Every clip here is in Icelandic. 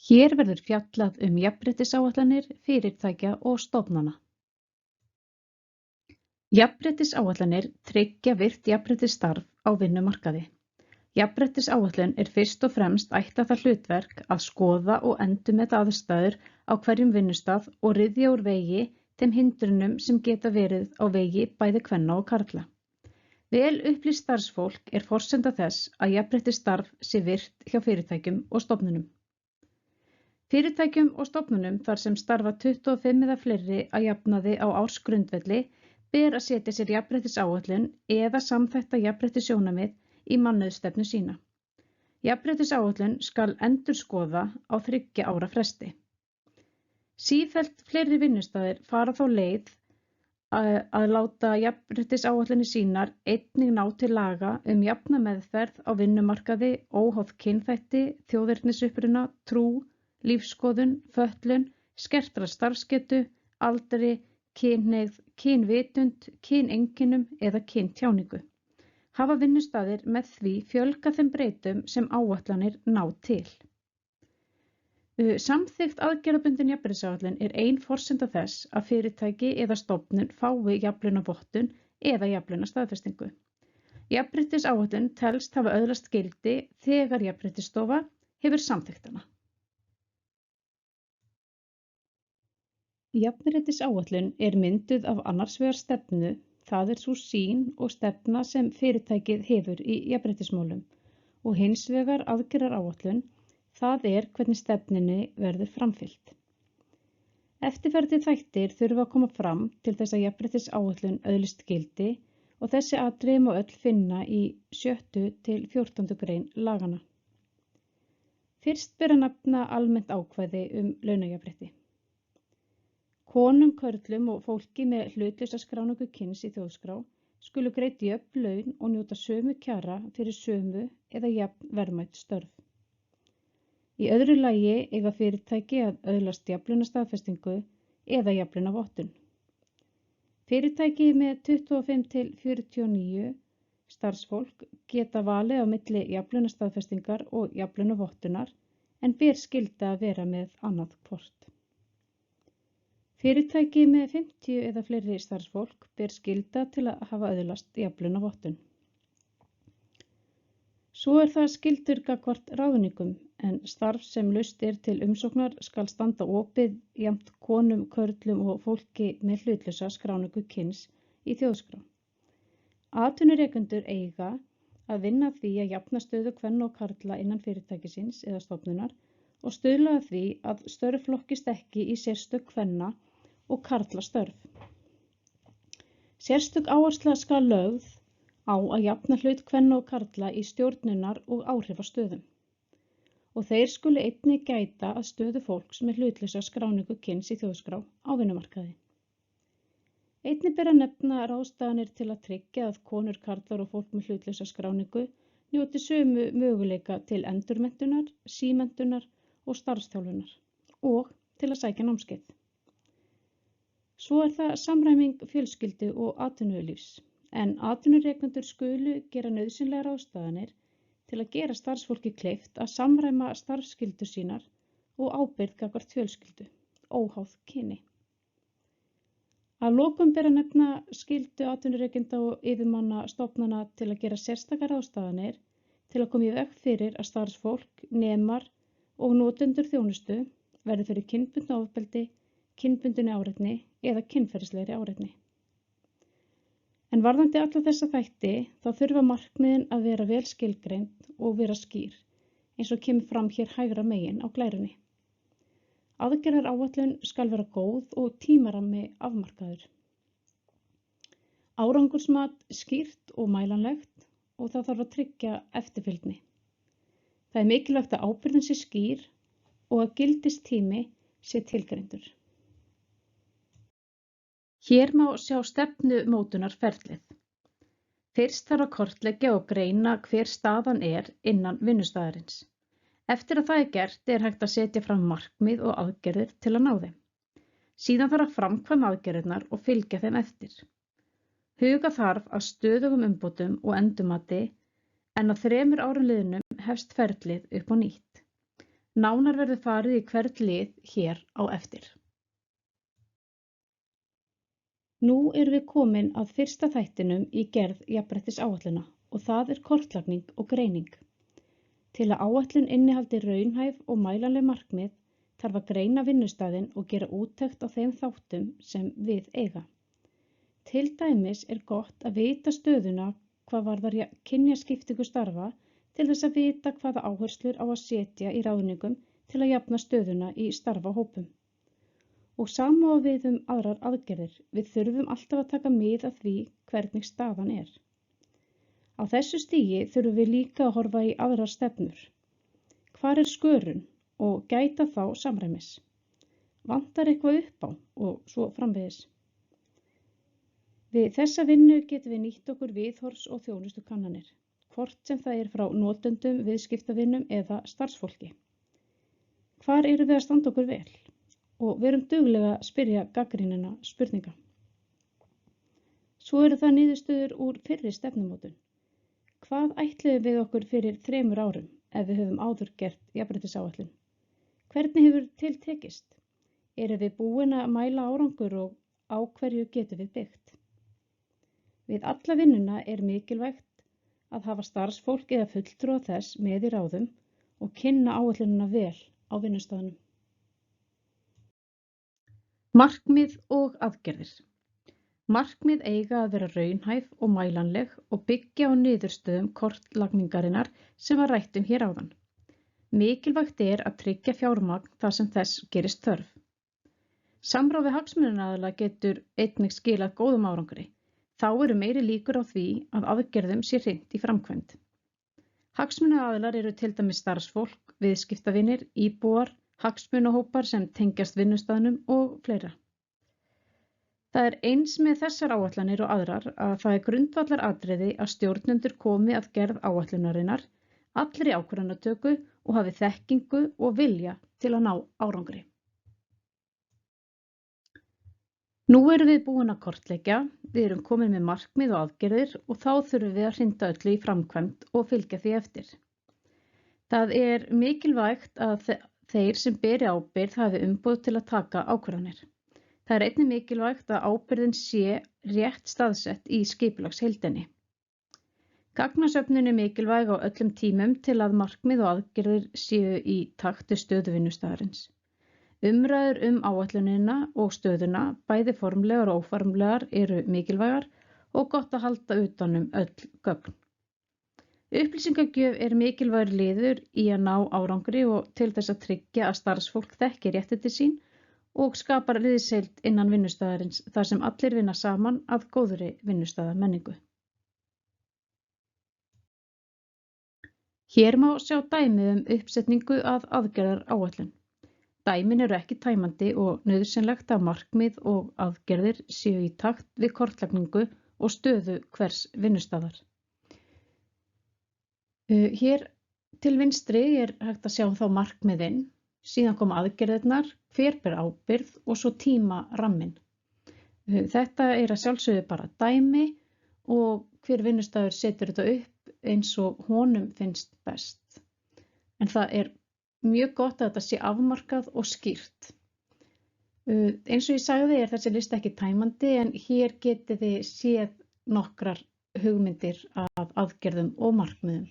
Hér verður fjallað jafnréttisáætlanir fyrirtækja og stofnana. Jafnréttisáætlanir tryggja virkt jafnréttisstarf á vinnumarkaði. Jafnréttisáætlun fyrst og fremst ætlað það hlutverk að skoða og endurmeta aðstæður á hverjum vinnustað og ryðja úr vegi þeim hindrunum sem geta verið á vegi bæði kvenna og karla. Vel upplýst starfsfólk forsenda þess að jafnréttisstarf sé virt hjá fyrirtækjum og stofnunum. Fyrirtækjum og stofnunum þar sem starfa 25 eða fleiri að jafnaði á ársgrundvelli ber að setja sér jafnréttisáætlun eða samþætta jafnréttissjónarmið í mannauðsstefnu sína. Jafnréttisáætlun skal endurskoða á 3 ára fresti. Sífellt fleiri vinnustaðir fara þá leið að láta jafnréttisáætlanir sínar einnig ná til laga jafna meðferð á vinnumarkaði óháð kynþætti, þjóðernisuppruna, trú, lífsskoðun, fötlun, skertrar starfsgetu, aldri, kynhneigð, kynvitund, kyneinkennum eða kyntjáningu. Hafa vinnustaðir með því fjölgað þeim breytum sem áætlanir ná til. Samþykkt aðgerðabundin jafnréttisáætlun ein forsenda þess að fyrirtæki eða stofnun fái jafnlaunavottun eða jafnlaunastaðfestingu. Jafnréttisáætlun telst hafa öðlast gildi þegar Jafnréttisstofa hefur samþykkt hana. Jafnréttisáætlun mynduð af annars vegar stefnu, það sú sýn og stefna sem fyrirtækið hefur í jafnréttismálum, og hins vegar aðgerðaráætlun, það hvernig stefnunni verður framfylgt. Eftirfarandi þættir þurfa að koma fram til þess að jafnréttisáætlun öðlist gildi og þessi atriði má öll finna í 7. til 14. grein laganna. Fyrst ber að nefna almennt ákvæði launajafnrétti. Konum, körlum og fólki með hlutlausa skráningu kyns í þjóðskrá skulu greidd jöfn laun og njóta sömu kjara fyrir sömu eða jafn verðmæt störf. Í öðru lagi eiga fyrirtæki að öðlast jafnlaunastaðfestingu eða jafnlaunavottun. Fyrirtæki með 25 til 49 starfsfólk geta valið á milli jafnlaunastaðfestingar og jafnlaunavottunar en ber skylda að vera með annað hvort. Fyrirtæki með 50 eða fleiri starfsfólk ber skylda til að hafa öðlast jafnlaunavottun. Svo það skyldur gagnvart ráðningum, en starf sem laust til umsóknar skal standa opið jafnt konum, körlum og fólki með hlutlausa skráningu kyns í þjóðskrá. Atvinnurekendur eiga að vinna að því að jafna stöðu kvenna og karla innan fyrirtækisins eða stofnunar og stuðla að því að störf flokkist ekki í sérstök kvenna og karla störf. Sérstök áhersla skal lögð á að jafna hlut kvenna og karla í stjórnunar- og áhrifastöðum. Og þeir skulu einnig gæta að stöðu fólks með hlutlausa skráningu kyns í þjóðskrá á vinnumarkaði. Einnig ber að nefna ráðstafanir til að tryggja að konur, karlar og fólk með hlutlausa skráningu njóti sömu möguleika til endurmenntunar, símenntunar og starfsþjálfunar og til að sækja námskeið. Svo það samræming fjölskyldu og atvinnulífs, en atvinnurekendur skulu gera nauðsynlegar ráðstafanir til að gera starfsfólki kleift að samræma starfsskyldur sínar og ábyrgð gagnvart fjölskyldu, óháð kyni. Að lokum ber að nefna skyldu atvinnurekenda og yfirmanna stofnana til að gera sérstakar ráðstafanir til að koma í veg fyrir að starfsfólk, nemar og notendur þjónustu verði fyrir kynbundnu ofbeldi, kynbundinni áreitni eða kynferðislegri áreitni. En varðandi alla þessa þætti þá þurfa markmiðin að vera vel skilgreind og vera skýr, eins og kemur fram hér hægra megin á glærunni. Aðgerðaráætlun skal vera góð og tímarammi afmarkaður. Árangursmat skýrt og mælanlegt og það þarf að tryggja eftirfylgni. Það mikilvægt að ábyrgðin sé skýr og að gildistími sé tilgreindur. Hér má sjá stefnumótunarferlið. Fyrst þarf að kortleggja og greina hver staðan innan vinnustaðarins. Eftir að það gert hægt að setja fram markmið og aðgerðir til að ná þeim. Síðan þarf að framkvæma aðgerðirnar og fylgja þeim eftir. Huga þarf að stöðugum umbótum og endurmati en á 3 árum liðnum hefst ferlið upp á nýtt. Nánar verður farið í hvern lið hér á eftir. Nú erum við komin að fyrsta þættinum í gerð jafnréttisáætlana og það er kortlagning og greining. Til að áætlun innihaldi raunhæf og mælanleg markmið þarf að greina vinnustaðinn og gera úttekt á þeim þáttum sem við eiga. Til dæmis er gott að vita stöðuna hvað varðar kynjaskiptingu starfa til þess að vita hvaða áherslur á að setja í ráðningum til að jafna stöðuna í starfahópum. Og sama á við aðrar aðgerðir, við þurfum alltaf að taka mið af því hvernig staðan er. Á þessu stigi þurfum við líka að horfa í aðrar stefnur. Hvar er skörun og gæta þá samræmis? Vantar eitthvað upp á og svo framvegis. Við þessa vinnu getum við nýtt okkur viðhorfs- og þjónustukannanir, hvort sem það er frá notendum, viðskiptavinum eða starfsfólki. Hvar erum við að standa okkur vel? Og verum duglega að spyrja gagnrýninna spurninga. Svo eru það niðurstöður úr fyrri stefnumótun. Hvað ætluðum við okkur fyrir 3 árum ef við höfum áður gert jafnréttisáætlun? Hvernig hefur til tekist? Erum við búin að mæla árangur og á hverju getum við byggt? Við alla vinnuna er mikilvægt að hafa starfsfólk eða fulltrúa þess með í ráðum og kynna áætlunina vel á vinnustaðnum. Markmið og aðgerðir. Markmið eiga að vera raunhæf og mælanleg og byggja á niðurstöðum kortlagningarinnar sem var rætt hér áðan. Mikilvægt er að tryggja fjármagn þar sem þess gerist þörf. Samráð við hagsmunaaðila getur einnig skilað góðum árangri. Þá eru meiri líkur á því að aðgerðum sé hrint í framkvæmd. Hagsmunaaðilar eru til dæmis starfsfólk, viðskiptavinir, íbúar, hagsmunahópar sem tengjast vinnustaðnum og fleira. Það er eins með þessar áætlanir og aðrar að það er grundvallaratriði að stjórnendur komi að gerð áætlunarinnar, allri ákvörðunartöku og hafi þekkingu og vilja til að ná árangri. Nú erum við búin að kortleggja, við erum komin með markmið og aðgerðir og þá þurfum við að hrinda öllu í framkvæmd og fylgja því eftir. Það er mikilvægt að þeir sem beri ábyrgð hafi umboð til að taka ákvarðanir. Það er einnig mikilvægt að ábyrgðin sé rétt staðsett í skipulagsheildinni. Gagnasöfnun er mikilvæg á öllum tímum til að markmið og aðgerðir séu í takt við stöðu vinnustaðarins. Umræður áætlunina og stöðuna, bæði formlegar og óformlegar, eru mikilvægar og gott að halda utan öll gögn. Upplýsingagjöf er mikilvægur liður í að ná árangri og til þess að tryggja að starfsfólk þekki réttindi sín og skapar liðsheild innan vinnustaðarins þar sem allir vinna saman að góðri vinnustaðarmenningu. Hér má sjá dæmi uppsetningu að aðgerðaráætlun. Dæmin eru ekki tæmandi og nauðsynlegt að markmið og aðgerðir séu í takt við kortlagningu og stöðu hvers vinnustaðar. Hér til vinstri er hægt að sjá þá markmiðin, síðan koma aðgerðirnar, hver ber ábyrgð og svo tímaramminn. Þetta er að sjálfsögðu bara dæmi og hver vinnustaður setur þetta upp eins og honum finnst best. En það er mjög gott að þetta sé afmarkað og skýrt. Eins og ég sagði er þessi lista ekki tæmandi en hér getið þið séð nokkrar hugmyndir af aðgerðum og markmiðum.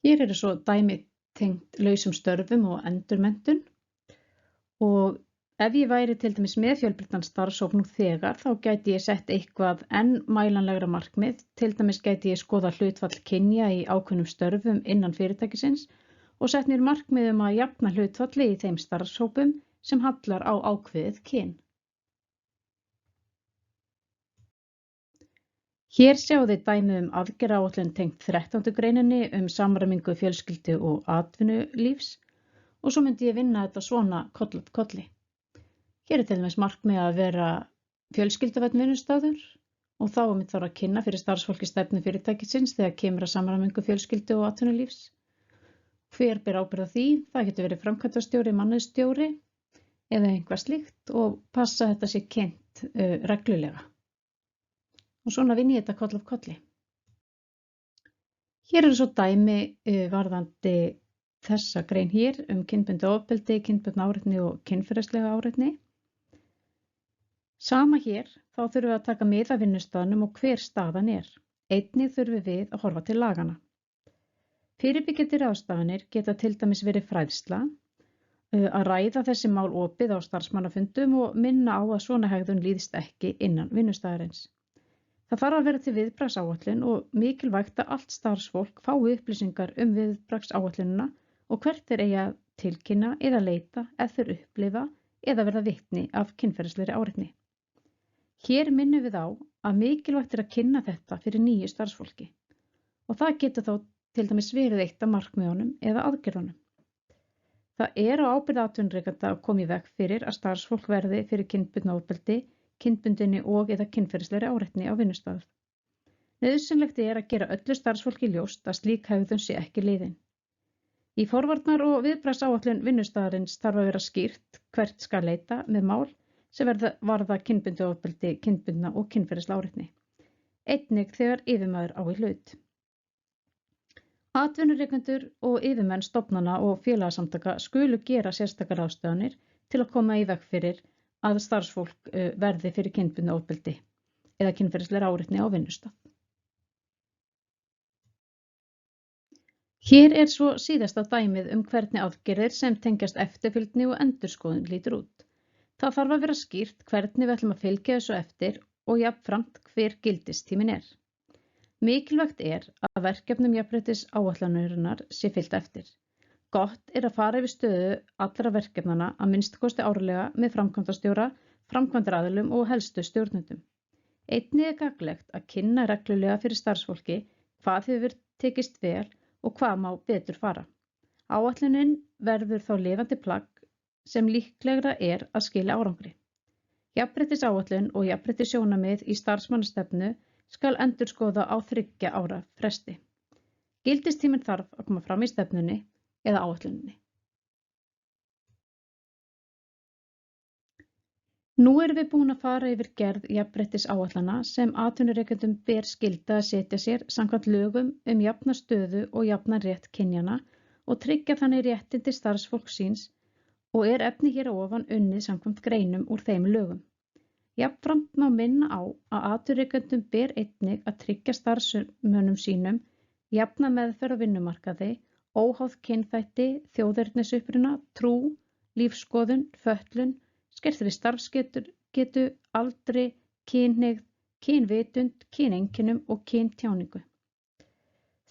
Hér eru svo dæmi tengt lausum störfum og endurmenntun og ef ég væri til dæmis með fjölbreyttan starfshóp nú þegar þá gæti ég sett eitthvað enn mælanlegra markmið, til dæmis gæti ég skoða hlutfall kynja í ákveðnum störfum innan fyrirtækisins og sett mér markmið að jafna hlutfalli í þeim starfshópum sem hallar á ákveðið kyn. Hér sjáið þið dæmi aðgerðaáætlun tengt 13. greininni samræmingu fjölskyldu og atvinnulífs og svo myndi ég vinna þetta svona koll af kolli. Hér er til dæmis markmið að vera fjölskylduvænn vinnustaður og þá þarf að kynna fyrir starfsfólki stefnu fyrirtækisins þegar kemur að samræmingu fjölskyldu og atvinnulífs. Hver ber ábyrgð á því? Það getur verið framkvæmdastjóri, mannauðsstjóri eða eitthvað slíkt og passa að þetta sé kynnt reglulega. Og svona vinn ég þetta koll af kolli. Hér eru svo dæmi varðandi þessa grein hér kynbundið ofbeldi, kynbundna áreitni og kynferðislega áreitni. Sama hér, þá þurfum við að taka mið af vinnustaðnum og hver staðan er. Einnig þurfum við að horfa til laganna. Fyrirbyggjandi ráðstafanir geta til dæmis verið fræðsla, að ræða þessi mál opið á starfsmannafundum og minna á að svona hegðun líðst ekki innan vinnustaðarins. Það þarf að vera til viðbragðsáætlun og mikilvægt að allt starfsfólk fái upplýsingar viðbragðsáætlunina og hvert þeir eigi að tilkynna eða leita ef þeir upplifa eða verða vitni af kynferðislegri áreitni. Hér minnum við á að mikilvægt að kynna þetta fyrir nýju starfsfólki og það getur þá til dæmis verið eitt af markmiðunum eða aðgerðunum. Það er á ábyrgð atvinnurekanda að koma í veg fyrir að starfsfólk verði fyrir kynbundnu ofbeldi, kynbundinni og eða kynferðislegri áreitni á vinnustað. Nauðsynlegt er að gera öllu starfsfólki ljóst að slík hegðun sé ekki liðin. Í forvarnar- og viðbragðsáætlun vinnustaðarins þarf að vera skýrt hvert skal leita með mál sem varða kynbundið ofbeldi, kynbundna og kynferðislega áreitni. Einnig þegar yfirmaður á í hlut. Atvinnurekendur og yfirmenn stofnana og félagasamtaka skulu gera sérstakar ráðstafanir til að koma í veg fyrir að starfsfólk verði fyrir kynbundnu ofbeldi eða kynferðislegri áreitni á vinnustað. Hér er svo síðasta dæmið hvernig aðgerðir sem tengjast eftirfylgni og endurskoðun lítur út. Það þarf að vera skýrt hvernig við ætlum að fylgja þessu eftir og jafnframt hver gildistíminn er. Mikilvægt er að verkefnum jafnréttisáætlunarinnar sé fylgt eftir. Gott er að fara yfir stöðu allra verkefnanna að minnsta kosti árlega með framkvæmdastjóra, framkvæmdaraðilum og helstu stjórnendum. Einnig er gagnlegt að kynna reglulega fyrir starfsfólki hvað hefur tekist vel og hvað má betur fara. Áætlunin verður þá lifandi plagg sem líklegra er að skila árangri. Jafnréttisáætlun og jafnréttissjónarmið í starfsmannastefnu skal endurskoða á 3 ára fresti. Gildistíminn þarf að koma fram í stefnunni eða áætluninni. Nú erum við búin að fara yfir gerð jafnréttisáætlana sem atvinnurekendum ber skylda að setja sér samkvæmt lögum jafna stöðu og jafnan rétt kynjanna og tryggja þannig réttindi starfsfólks síns og er efni hér að ofan unnið samkvæmt greinum úr þeim lögum. Jafnframt má minna á að atvinnurekendum ber einnig að tryggja starfsmönnum sínum jafna meðferð á vinnumarkaði, óháð kynþætti, þjóðernisuppruna, trú, lífsskoðun, fötlun, skertri starfsgetu, aldri, kynhneigð, kynvitund, kyneinkennum og kyntjáningu.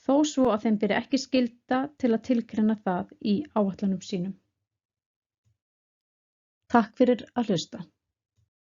Þó svo að þeim beri ekki skylda til að tilgreina það í áætlunum sínum. Takk fyrir að hlusta.